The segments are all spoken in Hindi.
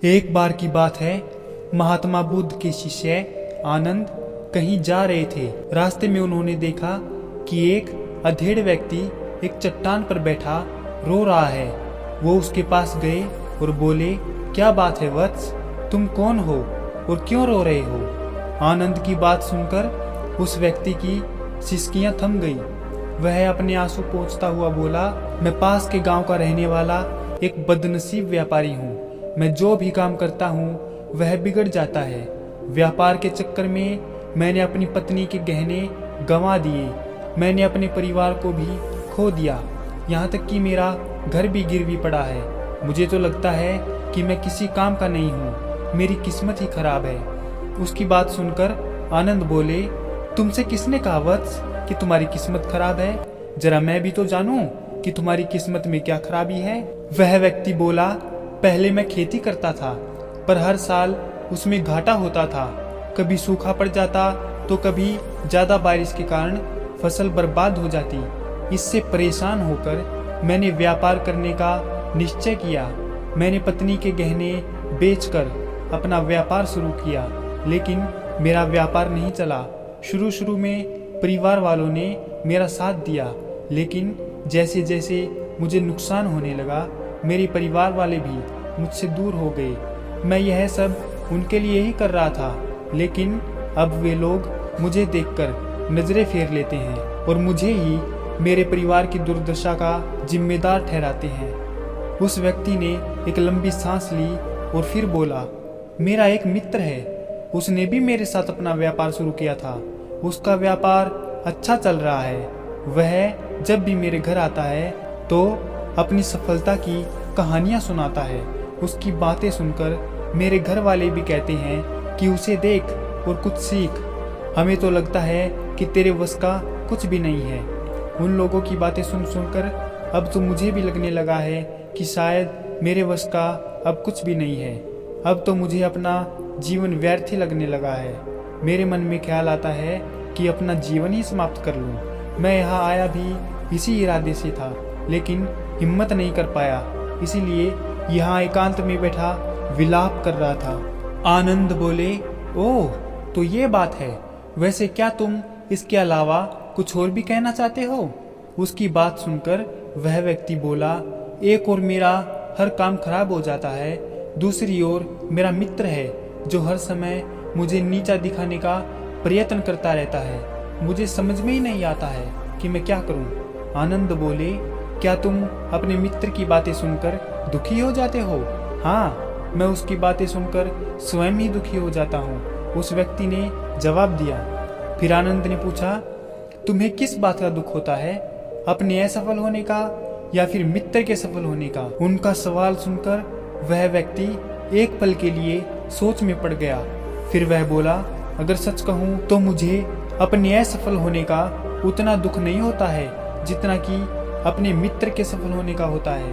एक बार की बात है, महात्मा बुद्ध के शिष्य आनंद कहीं जा रहे थे। रास्ते में उन्होंने देखा कि एक अधेड़ व्यक्ति एक चट्टान पर बैठा रो रहा है। वो उसके पास गए और बोले, क्या बात है वत्स, तुम कौन हो और क्यों रो रहे हो? आनंद की बात सुनकर उस व्यक्ति की सिसकियां थम गई। वह अपने आंसू पोंछता हुआ बोला, मैं पास के गांव का रहने वाला एक बदनसीब व्यापारी हूँ। मैं जो भी काम करता हूँ वह बिगड़ जाता है। व्यापार के चक्कर में मैंने अपनी पत्नी के गहने गंवा दिए। मैंने अपने परिवार को भी खो दिया। यहाँ तक कि मेरा घर भी गिरवी पड़ा है। मुझे तो लगता है कि मैं किसी काम का नहीं हूँ। मेरी किस्मत ही खराब है। उसकी बात सुनकर आनंद बोले, तुमसे किसने कहा वत्स कि तुम्हारी किस्मत खराब है? जरा मैं भी तो जानूं कि तुम्हारी किस्मत में क्या खराबी है। वह व्यक्ति बोला, पहले मैं खेती करता था, पर हर साल उसमें घाटा होता था। कभी सूखा पड़ जाता तो कभी ज्यादा बारिश के कारण फसल बर्बाद हो जाती। इससे परेशान होकर मैंने व्यापार करने का निश्चय किया। मैंने पत्नी के गहने बेचकर अपना व्यापार शुरू किया, लेकिन मेरा व्यापार नहीं चला। शुरू में परिवार वालों ने मेरा साथ दिया, लेकिन जैसे जैसे मुझे नुकसान होने लगा, मेरे परिवार वाले भी मुझसे दूर हो गए। मैं यह सब उनके लिए ही कर रहा था, लेकिन अब वे लोग मुझे देखकर नजरें फेर लेते हैं और मुझे ही मेरे परिवार की दुर्दशा का जिम्मेदार ठहराते हैं। उस व्यक्ति ने एक लंबी सांस ली और फिर बोला, मेरा एक मित्र है, उसने भी मेरे साथ अपना व्यापार शुरू किया था। उसका व्यापार अच्छा चल रहा है। वह जब भी मेरे घर आता है तो अपनी सफलता की कहानियां सुनाता है। उसकी बातें सुनकर मेरे घर वाले भी कहते हैं कि उसे देख और कुछ सीख। हमें तो लगता है कि तेरे वश का कुछ भी नहीं है। उन लोगों की बातें सुनकर अब तो मुझे भी लगने लगा है कि शायद मेरे वश का अब कुछ भी नहीं है। अब तो मुझे अपना जीवन व्यर्थ ही लगने लगा है। मेरे मन में ख्याल आता है कि अपना जीवन ही समाप्त कर लूं। मैं यहाँ आया भी इसी इरादे से था, लेकिन हिम्मत नहीं कर पाया, इसीलिए यहाँ एकांत में बैठा विलाप कर रहा था। आनंद बोले, ओह, तो ये बात है। वैसे क्या तुम इसके अलावा कुछ और भी कहना चाहते हो? उसकी बात सुनकर वह व्यक्ति बोला, एक और मेरा हर काम खराब हो जाता है, दूसरी ओर मेरा मित्र है जो हर समय मुझे नीचा दिखाने का प्रयत्न करता रहता है। मुझे समझ में ही नहीं आता है कि मैं क्या करूं। आनंद बोले, क्या तुम अपने मित्र की बातें सुनकर दुखी हो जाते हो? हाँ, मैं उसकी बातें सुनकर स्वयं ही दुखी हो जाता हूँ, उस व्यक्ति ने जवाब दिया। फिर आनंद ने पूछा, तुम्हें किस बात का दुख होता है, अपने असफल होने का या फिर मित्र के सफल होने का? उनका सवाल सुनकर वह व्यक्ति एक पल के लिए सोच में पड़ गया। फिर वह बोला, अगर सच कहूँ तो मुझे अपने असफल होने का उतना दुख नहीं होता है जितना कि अपने मित्र के सफल होने का होता है।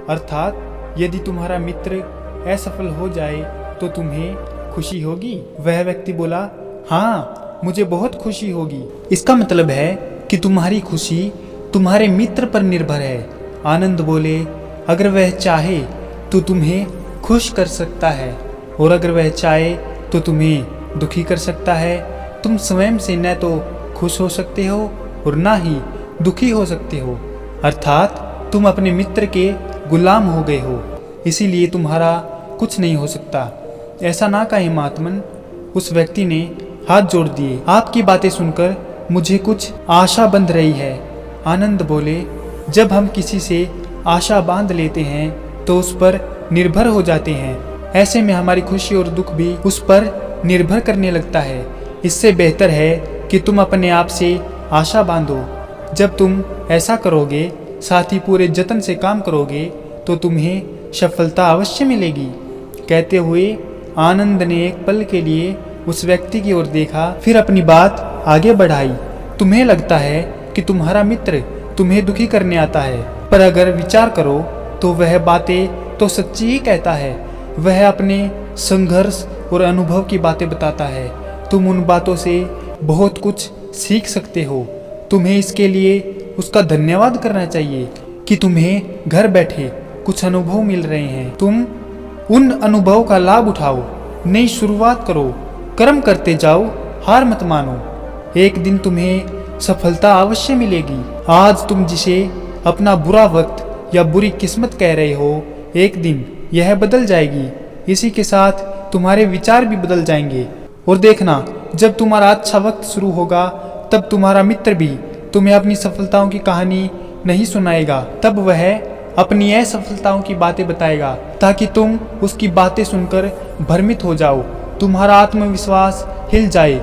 अर्थात यदि तुम्हारा मित्र असफल हो जाए तो तुम्हें खुशी होगी? वह व्यक्ति बोला, हाँ, मुझे बहुत खुशी होगी। इसका मतलब है कि तुम्हारी खुशी तुम्हारे मित्र पर निर्भर है। आनंद बोले, अगर वह चाहे तो तुम्हें खुश कर सकता है, और अगर वह चाहे तो तुम्हें दुखी कर सकता है। तुम स्वयं से न तो खुश हो सकते हो और ना ही दुखी हो सकते हो। अर्थात तुम अपने मित्र के गुलाम हो गए हो, इसीलिए तुम्हारा कुछ नहीं हो सकता। ऐसा ना कहे महात्मन। उस व्यक्ति ने हाथ जोड़ दिए। आपकी बातें सुनकर मुझे कुछ आशा बंध रही है। आनंद बोले, जब हम किसी से आशा बांध लेते हैं तो उस पर निर्भर हो जाते हैं। ऐसे में हमारी खुशी और दुख भी उस पर निर्भर करने लगता है। इससे बेहतर है कि तुम अपने आप से आशा बांधो। जब तुम ऐसा करोगे, साथ ही पूरे जतन से काम करोगे, तो तुम्हें सफलता अवश्य मिलेगी। कहते हुए आनंद ने एक पल के लिए उस व्यक्ति की ओर देखा, फिर अपनी बात आगे बढ़ाई। तुम्हें लगता है कि तुम्हारा मित्र तुम्हें दुखी करने आता है, पर अगर विचार करो तो वह बातें तो सच्ची ही कहता है। वह अपने संघर्ष और अनुभव की बातें बताता है। तुम उन बातों से बहुत कुछ सीख सकते हो। तुम्हें इसके लिए उसका धन्यवाद करना चाहिए कि तुम्हें घर बैठे कुछ अनुभव मिल रहे हैं। तुम उन अनुभव का लाभ उठाओ, नई शुरुआत करो, कर्म करते जाओ, हार मत मानो। एक दिन तुम्हें सफलता अवश्य मिलेगी। आज तुम जिसे अपना बुरा वक्त या बुरी किस्मत कह रहे हो, एक दिन यह बदल जाएगी। इसी के साथ तुम्हारे विचार भी बदल जाएंगे। और देखना, जब तुम्हारा अच्छा वक्त शुरू होगा तब तुम्हारा मित्र भी तुम्हें अपनी सफलताओं की कहानी नहीं सुनाएगा। तब वह अपनी असफलताओं की बातें बताएगा ताकि तुम उसकी बातें सुनकर भ्रमित हो जाओ, तुम्हारा आत्मविश्वास हिल जाए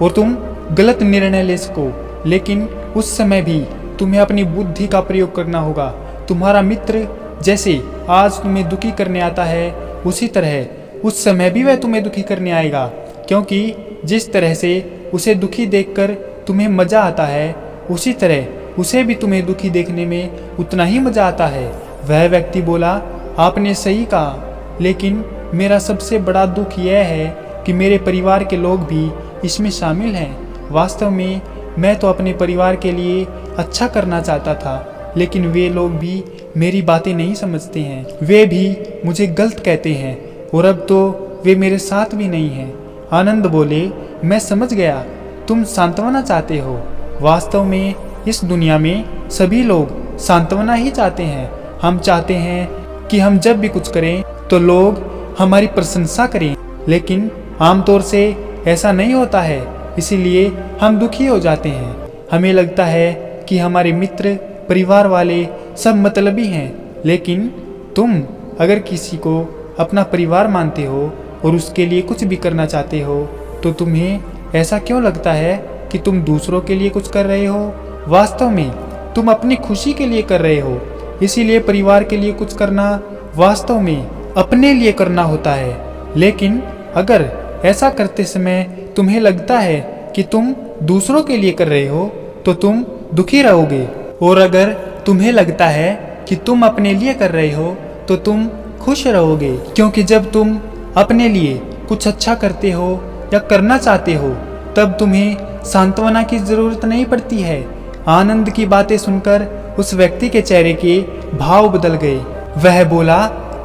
और तुम गलत निर्णय ले सको। लेकिन उस समय भी तुम्हें अपनी बुद्धि का प्रयोग करना होगा। तुम्हारा मित्र जैसे आज तुम्हें दुखी करने आता है, उसी तरह उस समय भी वह तुम्हें दुखी करने आएगा, क्योंकि जिस तरह से उसे दुखी देखकर तुम्हें मजा आता है, उसी तरह उसे भी तुम्हें दुखी देखने में उतना ही मजा आता है। वह व्यक्ति बोला, आपने सही कहा, लेकिन मेरा सबसे बड़ा दुख यह है कि मेरे परिवार के लोग भी इसमें शामिल हैं। वास्तव में मैं तो अपने परिवार के लिए अच्छा करना चाहता था, लेकिन वे लोग भी मेरी बातें नहीं समझते हैं। वे भी मुझे गलत कहते हैं और अब तो वे मेरे साथ भी नहीं हैं। आनंद बोले, मैं समझ गया, तुम सांत्वना चाहते हो। वास्तव में इस दुनिया में सभी लोग सांत्वना ही चाहते हैं। हम चाहते हैं कि हम जब भी कुछ करें तो लोग हमारी प्रशंसा करें, लेकिन आमतौर से ऐसा नहीं होता है, इसीलिए हम दुखी हो जाते हैं। हमें लगता है कि हमारे मित्र, परिवार वाले सब मतलबी हैं, लेकिन तुम अगर किसी को अपना परिवार मानते हो और उसके लिए कुछ भी करना चाहते हो, तो तुम्हें ऐसा क्यों लगता है कि तुम दूसरों के लिए कुछ कर रहे हो? वास्तव में तुम अपनी खुशी के लिए कर रहे हो। इसीलिए परिवार के लिए कुछ करना वास्तव में अपने लिए करना होता है। लेकिन अगर ऐसा करते समय तुम्हें लगता है कि तुम दूसरों के लिए कर रहे हो, तो तुम दुखी रहोगे। और अगर तुम्हें लगता है कि तुम अपने लिए कर रहे हो, तो तुम खुश रहोगे, क्योंकि जब तुम अपने लिए कुछ अच्छा करते हो या करना चाहते हो, तब तुम्हें सांत्वना की जरूरत नहीं पड़ती है। आनंद की बातें सुनकर उस व्यक्ति के चेहरे के भाव बदल गए। वह बोला,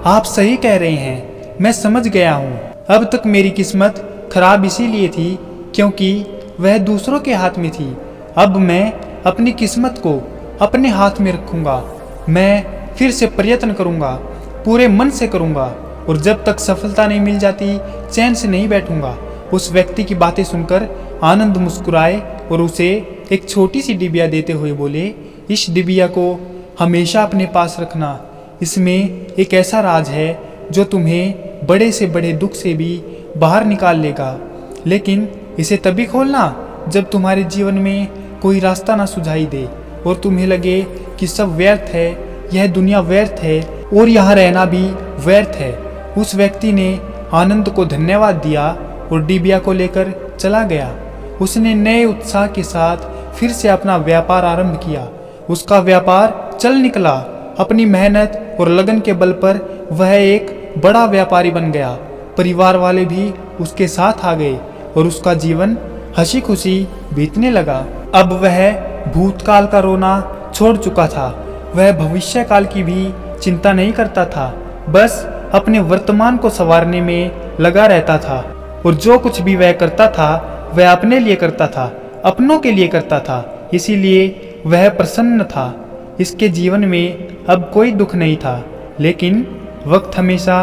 आप सही कह रहे हैं, मैं समझ गया हूँ। अब तक मेरी किस्मत खराब इसीलिए थी क्योंकि वह दूसरों के हाथ में थी। अब मैं अपनी किस्मत को अपने हाथ में रखूंगा। मैं फिर से प्रयत्न करूंगा, पूरे मन से करूंगा, और जब तक सफलता नहीं मिल जाती चैन से नहीं बैठूंगा। उस व्यक्ति की बातें सुनकर आनंद मुस्कुराए और उसे एक छोटी सी डिबिया देते हुए बोले, इस डिबिया को हमेशा अपने पास रखना। इसमें एक ऐसा राज है जो तुम्हें बड़े से बड़े दुख से भी बाहर निकाल लेगा। लेकिन इसे तभी खोलना जब तुम्हारे जीवन में कोई रास्ता ना सुझाई दे और तुम्हें लगे कि सब व्यर्थ है, यह दुनिया व्यर्थ है और यहाँ रहना भी व्यर्थ है। उस व्यक्ति ने आनंद को धन्यवाद दिया और डिबिया को लेकर चला गया। उसने नए उत्साह के साथ फिर से अपना व्यापार आरंभ किया। उसका व्यापार चल निकला। अपनी मेहनत और लगन के बल पर वह एक बड़ा व्यापारी बन गया। परिवार वाले भी उसके साथ आ गए और उसका जीवन हंसी खुशी बीतने लगा। अब वह भूतकाल का रोना छोड़ चुका था। वह भविष्य काल की भी चिंता नहीं करता था, बस अपने वर्तमान को संवारने में लगा रहता था। और जो कुछ भी वह करता था वह अपने लिए करता था, अपनों के लिए करता था, इसीलिए वह प्रसन्न था। इसके जीवन में अब कोई दुख नहीं था। लेकिन वक्त हमेशा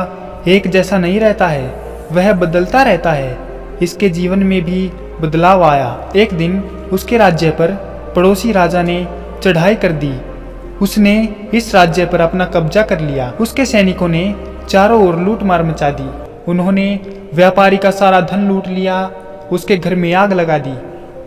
एक जैसा नहीं रहता है, वह बदलता रहता है। इसके जीवन में भी बदलाव आया। एक दिन उसके राज्य पर पड़ोसी राजा ने चढ़ाई कर दी। उसने इस राज्य पर अपना कब्जा कर लिया। उसके सैनिकों ने चारों ओर लूट मार मचा दी। उन्होंने व्यापारी का सारा धन लूट लिया, उसके घर में आग लगा दी।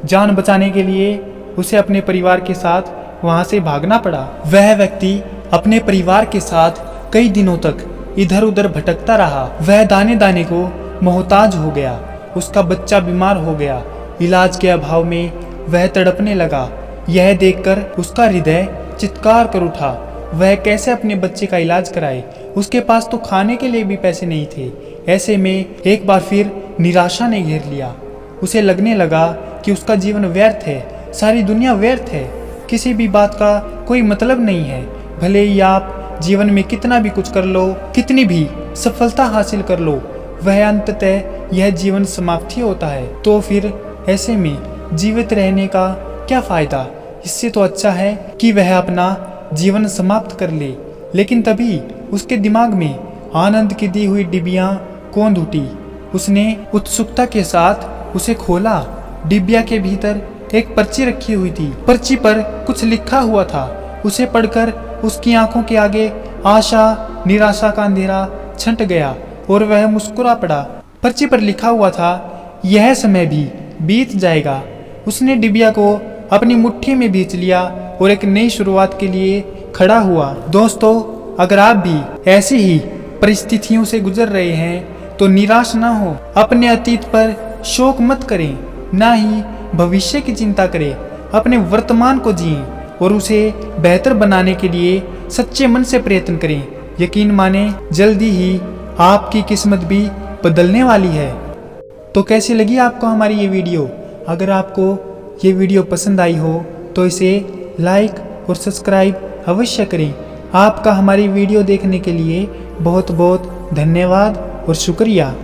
जान बचाने के लिए उसे अपने परिवार के साथ वहां से भागना पड़ा। वह व्यक्ति अपने परिवार के साथ कई दिनों तक इधर उधर भटकता रहा। वह दाने दाने को मोहताज हो गया। उसका बच्चा बीमार हो गया। इलाज के अभाव में वह तड़पने लगा। यह देखकर उसका हृदय चित्कार कर उठा। वह कैसे अपने बच्चे का इलाज कराए? उसके पास तो खाने के लिए भी पैसे नहीं थे। ऐसे में एक बार फिर निराशा ने घेर लिया। उसे लगने लगा कि उसका जीवन व्यर्थ है, सारी दुनिया व्यर्थ है, किसी भी बात का कोई मतलब नहीं है। भले ही आप जीवन में कितना भी कुछ कर लो, कितनी भी सफलता हासिल कर लो, वह अंततः यह जीवन समाप्ति होता है। तो फिर ऐसे में जीवित रहने का क्या फायदा? इससे तो अच्छा है कि वह अपना जीवन समाप्त कर ले। लेकिन तभी उसके दिमाग में आनंद की दी हुई डिबिया कौंध उठी। उसने उत्सुकता के साथ उसे खोला। डिबिया के भीतर एक पर्ची रखी हुई थी। पर्ची पर कुछ लिखा हुआ था। उसे पढ़कर उसकी आंखों के आगे आशा निराशा का अंधेरा छंट गया और वह मुस्कुरा पड़ा। पर्ची पर लिखा हुआ था, यह समय भी बीत जाएगा। उसने डिबिया को अपनी मुट्ठी में भींच लिया और एक नई शुरुआत के लिए खड़ा हुआ। दोस्तों, अगर आप भी ऐसी ही परिस्थितियों से गुजर रहे हैं तो निराश ना हो। अपने अतीत पर शोक मत करें, ना ही भविष्य की चिंता करें। अपने वर्तमान को जिएं और उसे बेहतर बनाने के लिए सच्चे मन से प्रयत्न करें। यकीन माने, जल्दी ही आपकी किस्मत भी बदलने वाली है। तो कैसी लगी आपको हमारी ये वीडियो? अगर आपको ये वीडियो पसंद आई हो तो इसे लाइक और सब्सक्राइब अवश्य करें। आपका हमारी वीडियो देखने के लिए बहुत बहुत धन्यवाद और शुक्रिया।